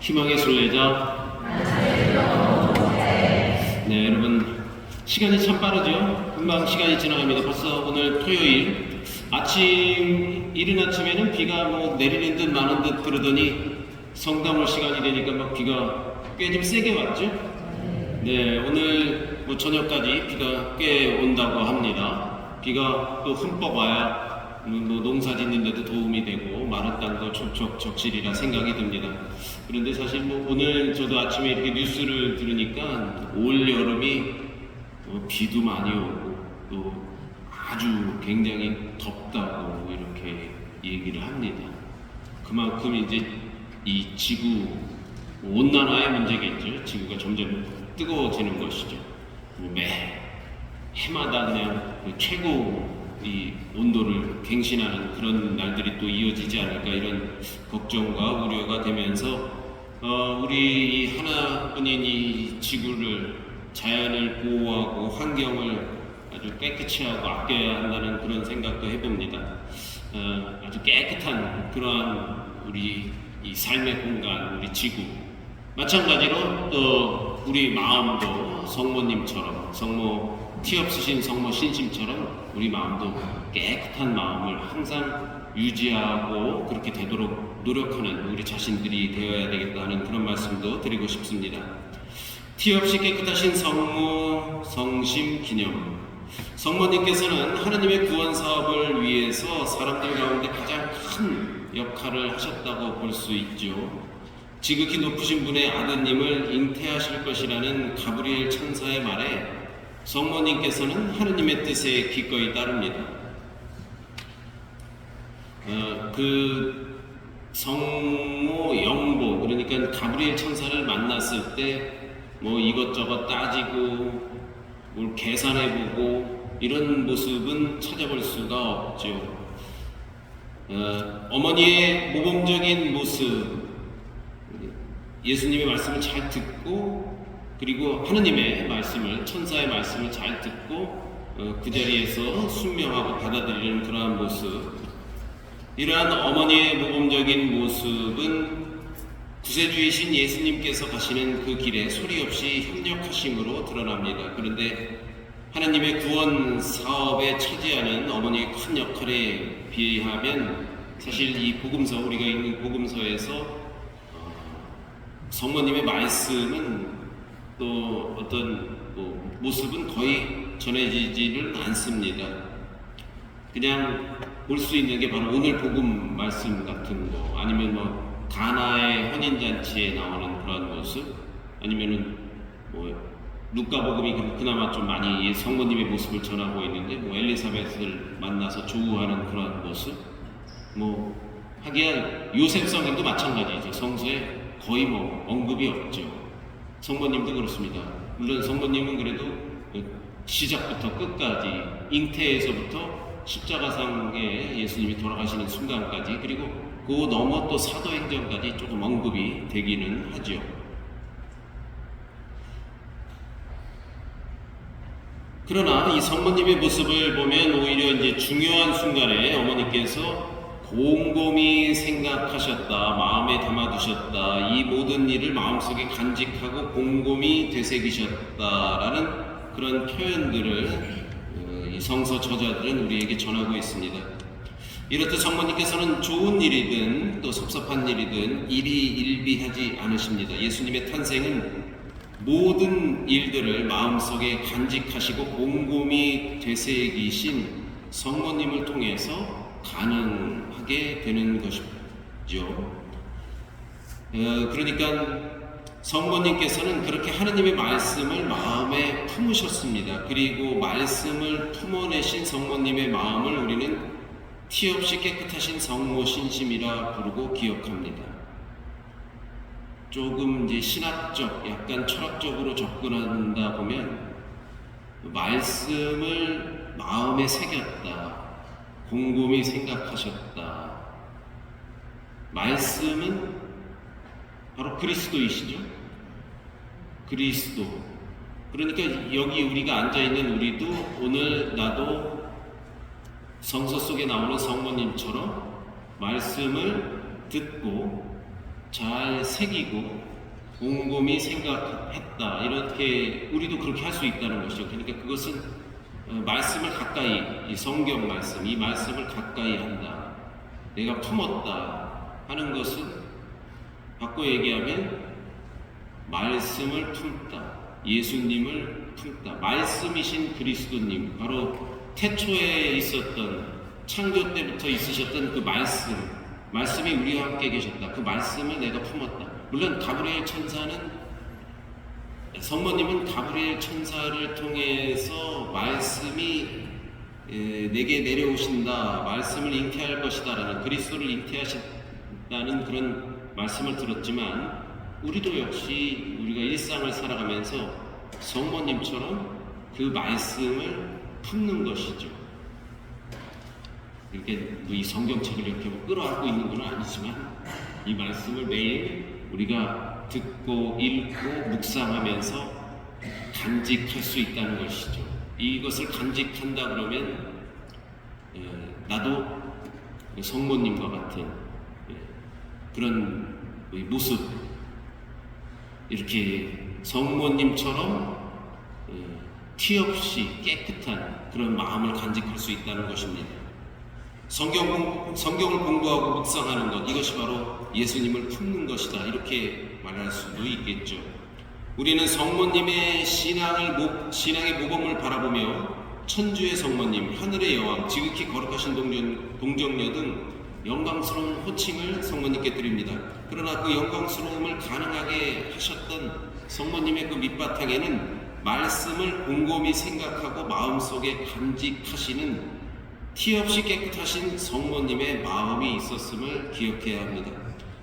희망의 순례자. 네, 여러분 시간이 참 빠르죠? 금방 시간이 지나갑니다. 벌써 오늘 토요일 이른 아침에는 비가 내리는 듯 마는 듯 그러더니 성당 올 시간이 되니까 막 비가 꽤 좀 세게 왔죠? 네, 오늘 저녁까지 비가 꽤 온다고 합니다. 비가 또 흠뻑 와야 농사 짓는 데도 도움이 되고 마른 땅도 촉촉적실이라 생각이 듭니다. 그런데 사실 오늘 저도 아침에 이렇게 뉴스를 들으니까 올 여름이 비도 많이 오고 또 아주 굉장히 덥다고 이렇게 얘기를 합니다. 그만큼 이제 이 지구 온난화의 문제겠죠. 지구가 점점 뜨거워지는 것이죠. 매 해마다 그냥 최고 이 온도를 갱신하는 그런 날들이 또 이어지지 않을까 이런 걱정과 우려가 되면서 우리 이 하나뿐인 이 지구를 자연을 보호하고 환경을 아주 깨끗이 하고 아껴야 한다는 그런 생각도 해봅니다. 아주 깨끗한 그러한 우리 이 삶의 공간, 우리 지구 마찬가지로 또 우리 마음도 성모님처럼 티 없으신 성모 신심처럼 우리 마음도 깨끗한 마음을 항상 유지하고 그렇게 되도록 노력하는 우리 자신들이 되어야 되겠다는 그런 말씀도 드리고 싶습니다. 티 없이 깨끗하신 성모 성심 기념. 성모님께서는 하나님의 구원 사업을 위해서 사람들 가운데 가장 큰 역할을 하셨다고 볼 수 있죠. 지극히 높으신 분의 아드님을 잉태하실 것이라는 가브리엘 천사의 말에 성모님께서는 하느님의 뜻에 기꺼이 따릅니다. 그 성모 영보, 그러니까 가브리엘 천사를 만났을 때 이것저것 따지고 뭘 계산해보고 이런 모습은 찾아볼 수가 없죠. 어머니의 모범적인 모습, 예수님의 말씀을 잘 듣고 그리고 하느님의 말씀을, 천사의 말씀을 잘 듣고 그 자리에서 순명하고 받아들이는 그러한 모습, 이러한 어머니의 모범적인 모습은 구세주이신 예수님께서 가시는 그 길에 소리 없이 협력하심으로 드러납니다. 그런데 하나님의 구원 사업에 차지하는 어머니의 큰 역할에 비하면 사실 이 복음서, 우리가 읽는 복음서에서 성모님의 말씀은 또 어떤 모습은 거의 전해지지는 않습니다. 그냥 볼 수 있는 게 바로 오늘 복음 말씀 같은 거, 아니면 가나의 혼인잔치에 나오는 그런 모습, 아니면은 루카복음이 그나마 좀 많이 성모님의 모습을 전하고 있는데 엘리사벳을 만나서 조우하는 그런 모습, 하기야 요셉 성인도 마찬가지죠. 성서에 거의 언급이 없죠. 성모님도 그렇습니다. 물론 성모님은 그래도 시작부터 끝까지, 잉태에서부터 십자가상에 예수님이 돌아가시는 순간까지, 그리고 그 넘어 또 사도행전까지 조금 언급이 되기는 하죠. 그러나 이 성모님의 모습을 보면 오히려 이제 중요한 순간에 어머니께서 곰곰이 생각하셨다, 마음에 담아두셨다, 이 모든 일을 마음속에 간직하고 곰곰이 되새기셨다라는 그런 표현들을 이 성서 저자들은 우리에게 전하고 있습니다. 이렇듯 성모님께서는 좋은 일이든 또 섭섭한 일이든 일희일비하지 않으십니다. 예수님의 탄생은 모든 일들을 마음속에 간직하시고 곰곰이 되새기신 성모님을 통해서 가능하게 되는 것이죠. 그러니까 성모님께서는 그렇게 하느님의 말씀을 마음에 품으셨습니다. 그리고 말씀을 품어내신 성모님의 마음을 우리는 티 없이 깨끗하신 성모 신심이라 부르고 기억합니다. 조금 이제 신학적, 약간 철학적으로 접근한다 보면 말씀을 마음에 새겼다, 곰곰이 생각하셨다. 말씀은 바로 그리스도이시죠. 그리스도. 그러니까 여기 우리가 앉아있는 우리도 오늘 나도 성서 속에 나오는 성모님처럼 말씀을 듣고 잘 새기고 곰곰이 생각했다, 이렇게 우리도 그렇게 할 수 있다는 것이죠. 그러니까 그것은 말씀을 가까이, 이 성경 말씀, 이 말씀을 가까이 한다, 내가 품었다 하는 것은 바꿔 얘기하면 말씀을 품다, 예수님을 품다, 말씀이신 그리스도님, 바로 태초에 있었던, 창조 때부터 있으셨던 그 말씀이 우리와 함께 계셨다, 그 말씀을 내가 품었다. 물론 가브리엘 천사는, 성모님은 가브리엘 천사를 통해서 말씀이 내게 내려오신다, 말씀을 잉태할 것이다 라는, 그리스도를 잉태하신다는 그런 말씀을 들었지만, 우리도 역시 우리가 일상을 살아가면서 성모님처럼 그 말씀을 품는 것이죠. 이렇게 이 성경책을 이렇게 끌어안고 있는 건 아니지만, 이 말씀을 매일 우리가 듣고 읽고 묵상하면서 간직할 수 있다는 것이죠. 이것을 간직한다 그러면 나도 성모님과 같은 그런 모습, 이렇게 성모님처럼 티 없이 깨끗한 그런 마음을 간직할 수 있다는 것입니다. 성경을 공부하고 묵상하는 것, 이것이 바로 예수님을 품는 것이다, 이렇게 말할 수도 있겠죠. 우리는 성모님의 신앙의 모범을 바라보며 천주의 성모님, 하늘의 여왕, 지극히 거룩하신 동정녀 등 영광스러운 호칭을 성모님께 드립니다. 그러나 그 영광스러움을 가능하게 하셨던 성모님의 그 밑바탕에는 말씀을 곰곰이 생각하고 마음속에 간직하시는 티 없이 깨끗하신 성모님의 마음이 있었음을 기억해야 합니다.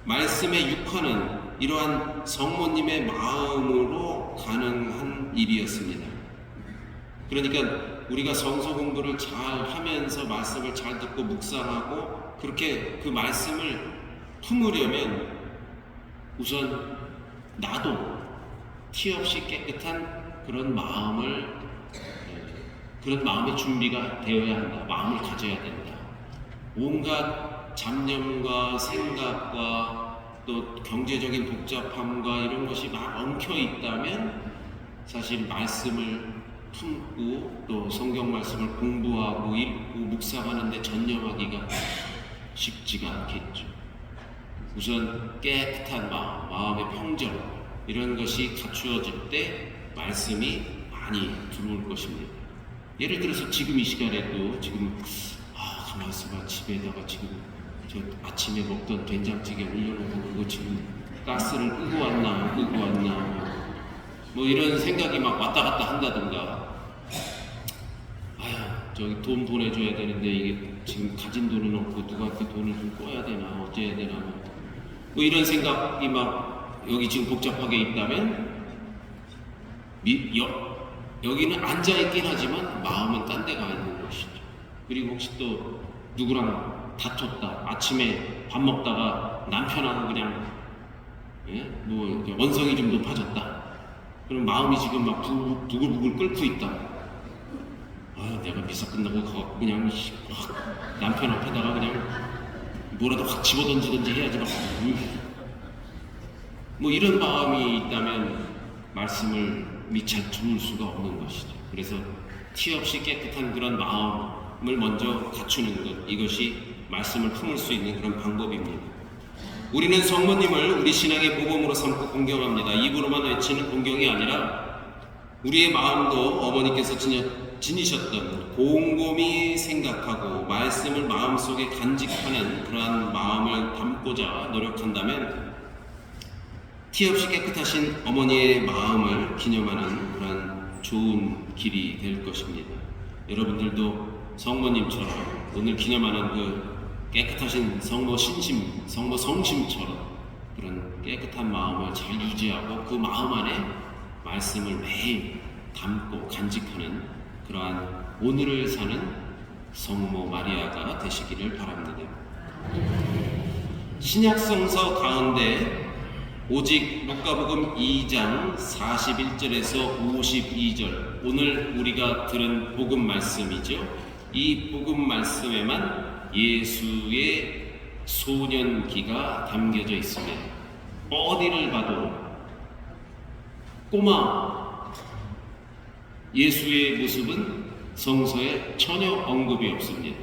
말씀의 육화는 이러한 성모님의 마음으로 가능한 일이었습니다. 그러니까 우리가 성서 공부를 잘 하면서 말씀을 잘 듣고 묵상하고 그렇게 그 말씀을 품으려면 우선 나도 티 없이 깨끗한 그런 마음의 준비가 되어야 한다. 마음을 가져야 된다. 온갖 잡념과 생각과 또 경제적인 복잡함과 이런 것이 막 엉켜 있다면 사실 말씀을 품고 또 성경 말씀을 공부하고 읽고 묵상하는 데 전념하기가 쉽지가 않겠죠. 우선 깨끗한 마음의 평정, 이런 것이 갖추어질 때 말씀이 많이 들어올 것입니다. 예를 들어서 지금 이 시간에도 가만있어봐, 집에다가 지금 저 아침에 먹던 된장찌개 올려놓고 그거 지금 가스를 끄고 왔나 뭐 이런 생각이 막 왔다 갔다 한다든가, 저기 돈 보내줘야 되는데 이게 지금 가진 돈은 없고 누구한테 돈을 좀 꿔야 되나 어째야 되나 뭐 이런 생각이 막 여기 지금 복잡하게 있다면 여기는 앉아있긴 하지만 마음은 딴 데 가 있는 것이죠. 그리고 혹시 또 누구랑 다퉜다, 아침에 밥 먹다가 남편하고 그냥 원성이 좀 높아졌다, 그럼 마음이 지금 막 부글부글 끓고 있다. 내가 미사 끝나고 가갖고 그냥 확 남편 앞에다가 그냥 뭐라도 확 집어던지든지 해야지 뭐 이런 마음이 있다면 말씀을 미처 들을 수가 없는 것이죠. 그래서 티 없이 깨끗한 그런 마음을 먼저 갖추는 것, 이것이 말씀을 품을 수 있는 그런 방법입니다. 우리는 성모님을 우리 신앙의 모범으로 삼고 공경합니다. 입으로만 외치는 공경이 아니라 우리의 마음도 어머니께서 지니셨던 곰곰이 생각하고 말씀을 마음속에 간직하는 그러한 마음을 담고자 노력한다면 티 없이 깨끗하신 어머니의 마음을 기념하는 그러한 좋은 길이 될 것입니다. 여러분들도 성모님처럼 오늘 기념하는 그 깨끗하신 성모 성심처럼 그런 깨끗한 마음을 잘 유지하고 그 마음 안에 말씀을 매일 담고 간직하는 그러한 오늘을 사는 성모 마리아가 되시기를 바랍니다. 신약성서 가운데 오직 루카복음 2장 41절에서 52절, 오늘 우리가 들은 복음 말씀이죠. 이 복음 말씀에만 예수의 소년기가 담겨져 있습니다. 어디를 봐도 꼬마 예수의 모습은 성서에 전혀 언급이 없습니다.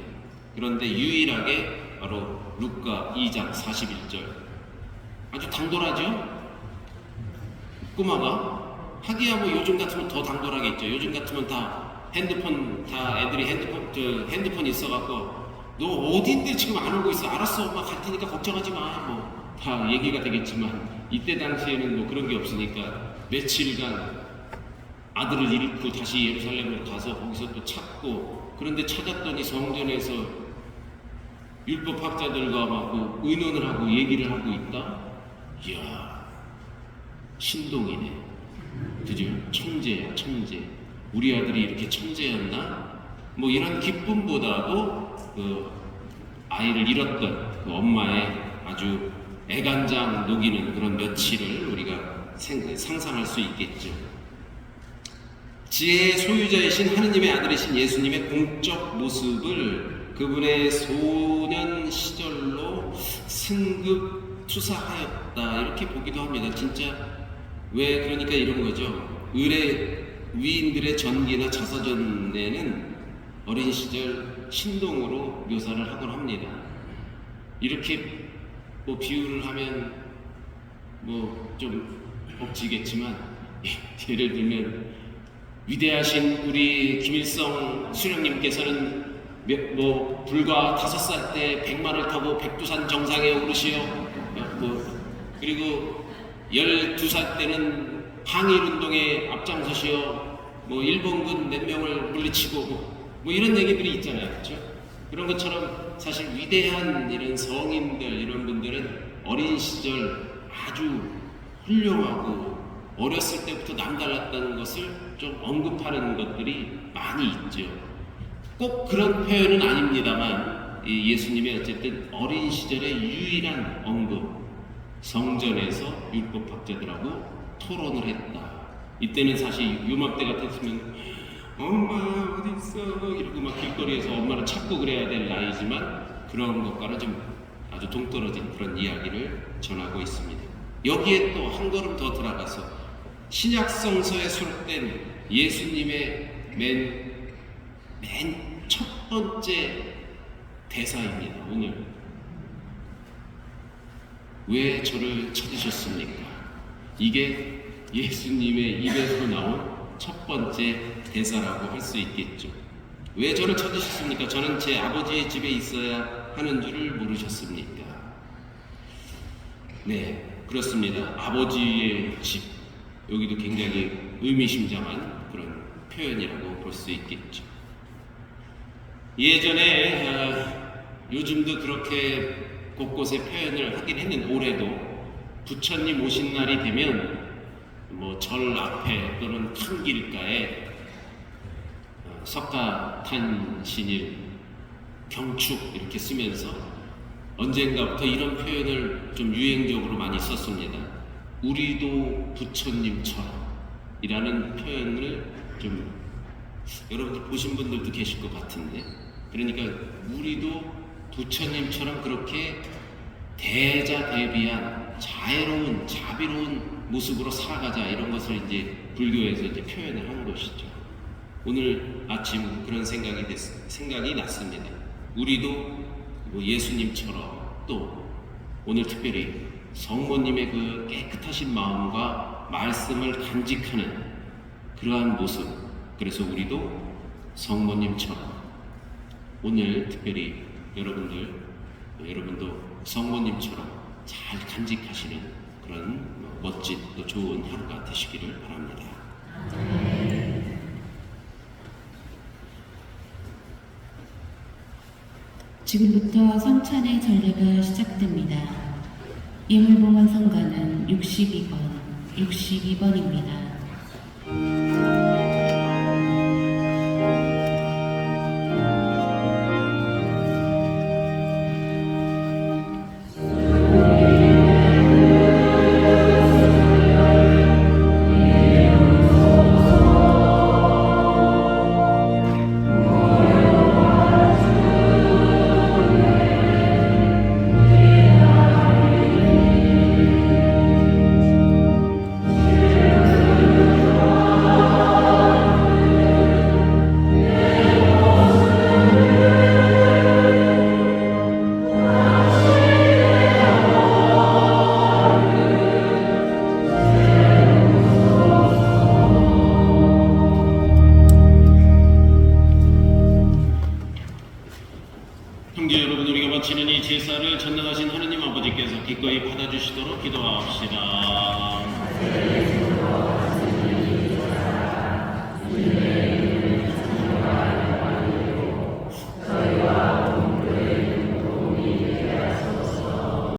그런데 유일하게 바로 루카 2장 41절, 아주 당돌하죠? 꼬마가. 하기야 뭐 요즘 같으면 더 당돌하겠죠. 요즘 같으면 다 핸드폰, 다 애들이 핸드폰 있어갖고 너 어딘데 지금 안 오고 있어? 알았어, 엄마 갈 테니까 걱정하지 마. 뭐 다 얘기가 되겠지만 이때 당시에는 뭐 그런 게 없으니까 며칠간 아들을 잃고 다시 예루살렘으로 가서 거기서 또 찾고, 그런데 찾았더니 성전에서 율법학자들과 막 의논을 하고 얘기를 하고 있다. 이야, 신동이네. 그죠? 천재야, 천재. 우리 아들이 이렇게 천재였나? 뭐 이런 기쁨보다도 그 아이를 잃었던 그 엄마의 아주 애간장 녹이는 그런 며칠을 우리가 상상할 수 있겠죠. 지혜의 소유자이신 하느님의 아들이신 예수님의 공적 모습을 그분의 소년 시절로 승급 투사하였다, 이렇게 보기도 합니다. 진짜 왜 그러니까 이런 거죠. 위인들의 전기나 자서전에는 어린 시절 신동으로 묘사를 하곤 합니다. 이렇게 뭐 비유를 하면 뭐 좀 억지겠지만 예를 들면 위대하신 우리 김일성 수령님께서는 뭐 불과 5살 때 백마를 타고 백두산 정상에 오르시어, 그리고 12살 때는 항일운동에 앞장서시어 뭐 일본군 몇 명을 물리치고 뭐 이런 얘기들이 있잖아요. 그렇죠? 그런 것처럼 사실 위대한 이런 성인들, 이런 분들은 어린 시절 아주 훌륭하고 어렸을 때부터 남달랐다는 것을 좀 언급하는 것들이 많이 있죠. 꼭 그런 표현은 아닙니다만 예수님의 어쨌든 어린 시절의 유일한 언급, 성전에서 율법학자들하고 토론을 했다. 이때는 사실 요맘때 같았으면 엄마 어디 있어 이러고 막 길거리에서 엄마를 찾고 그래야 될 나이지만 그런 것과는 좀 아주 동떨어진 그런 이야기를 전하고 있습니다. 여기에 또 한 걸음 더 들어가서 신약 성서에 수록된 예수님의 맨 첫 번째 대사입니다. 오늘 왜 저를 찾으셨습니까? 이게 예수님의 입에서 나온 첫 번째 대사라고 할 수 있겠죠. 왜 저를 찾으셨습니까? 저는 제 아버지의 집에 있어야 하는 줄을 모르셨습니까? 네, 그렇습니다. 아버지의 집, 여기도 굉장히 의미심장한 그런 표현이라고 볼 수 있겠죠. 예전에 요즘도 그렇게 곳곳에 표현을 하긴 했는데, 올해도 부처님 오신 날이 되면 뭐 절 앞에 또는 큰 길가에 석가탄신일 경축 이렇게 쓰면서 언젠가부터 이런 표현을 좀 유행적으로 많이 썼습니다. 우리도 부처님처럼 이라는 표현을 좀 여러분들 보신 분들도 계실 것 같은데, 그러니까 우리도 부처님처럼 그렇게 대자대비한 자애로운 자비로운 모습으로 살아가자, 이런 것을 이제 불교에서 이제 표현을 한 것이죠. 오늘 아침 그런 생각이 났습니다. 우리도 뭐 예수님처럼, 또 오늘 특별히 성모님의 그 깨끗하신 마음과 말씀을 간직하는 그러한 모습, 그래서 우리도 성모님처럼 오늘 특별히 여러분도 성모님처럼 잘 간직하시는 그런 멋진 또 좋은 하루가 되시기를 바랍니다. 지금부터 성찬의 전례가 시작됩니다. 예물봉헌 성가는 62번입니다.